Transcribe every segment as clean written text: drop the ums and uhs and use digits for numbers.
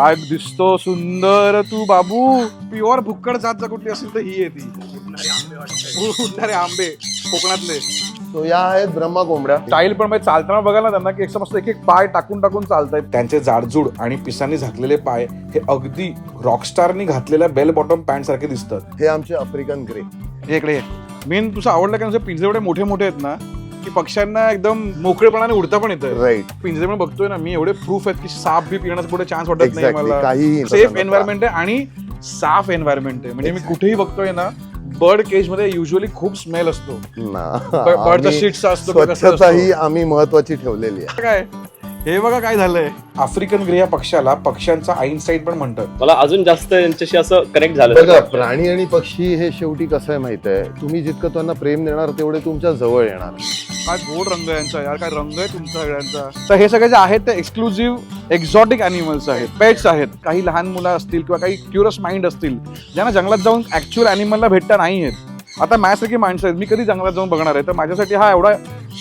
काय दिसतो सुंदर तू बाबू. प्युअर भुक्कड जात जर कुठली असेल तर ही आहे ती. उडणारे आंबे कोकणातले. तो या आहेत ब्रह्मा कोंबड्या. स्टाईल पण म्हणजे चालताना बघा ना त्यांना की एक मस्त एक एक पाय टाकून टाकून चालतायत. त्यांचे जाडजूड आणि पिसांनी झाकलेले पाय हे अगदी रॉकस्टारनी घातलेल्या बेल बॉटम पॅन्ट सारखे दिसतात. हे आमचे आफ्रिकन ग्रे. हे इकडे मेन तुझं आवडलं का पिंजरे एवढे मोठे मोठे आहेत ना की पक्ष्यांना एकदम मोकळेपणाने उडता पण येतं. राईट. पिंजरे पण बघतोय ना मी एवढे प्रूफ आहेत की साप बी पिण्याचा पुढे चान्स वाटत नाही मला. काही सेफ एन्व्हायरमेंट आहे आणि साफ एन्व्हायरमेंट आहे. म्हणजे मी कुठेही बघतोय ना बर्ड केज मध्ये युजली खूप स्मेल असतो. बर्डचा शीट्स असतो. स्वच्छता ही आम्ही महत्वाची ठेवलेली आहे. काय हे बघा काय झालंय. आफ्रिकन ग्रे या पक्ष्याला पक्ष्यांचा आईनस्टाईन पण म्हणतात. मला अजून जास्त यांच्याशी असं कनेक्ट झालं. बघा प्राणी आणि पक्षी हे शेवटी कसं आहे माहित आहे, तुम्ही जितकं त्यांना प्रेम देणार तेवढे तुमच्या जवळ येणार. काय गोड रंग आहे यांचा यार. काय रंग आहे तुमचा सगळ्यांचा. तर हे सगळे जे आहेत ते एक्सक्लुझिव्ह एक्झॉटिक अॅनिमल्स आहेत, पेट्स आहेत. काही लहान मुलं असतील किंवा काही क्युरियस माइंड असतील ज्यांना जंगलात जाऊन ऍक्च्युअल अॅनिमलला भेटता नाही आहेत. आता माझ्यासारखी माणसं आहेत, मी कधी जंगलात जाऊन बघणार आहे. तर माझ्यासाठी हा एवढा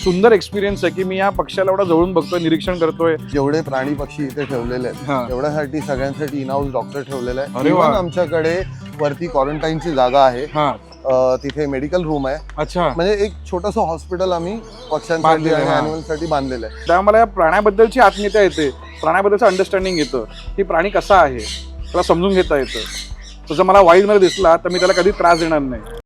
सुंदर एक्सपिरियन्स आहे की मी या पक्ष्याला एवढा जवळून बघतोय, निरीक्षण करतोय. जेवढे प्राणी पक्षी इथे ठेवलेले आहेत हा. तेवढ्यासाठी सगळ्यांसाठी इन हाऊस डॉक्टर ठेवलेला आहे. अरे वा. Even आमच्याकडे वरती क्वारंटाईनची जागा आहे. हा तिथे मेडिकल रूम आहे. अच्छा. म्हणजे एक छोटस हॉस्पिटल आम्ही पक्ष्यांसाठी बांधलेलं आणि आहे. अॅनिमल साठी बांधलेलं आहे. त्यामुळे मला या प्राण्याबद्दलची आत्मीयता येते, प्राण्याबद्दलचं अंडरस्टँडिंग येतं की प्राणी कसा आहे त्याला समजून घेता येतं. तसं मला वाईल्डमध्ये दिसला तर मी त्याला कधी त्रास देणार नाही.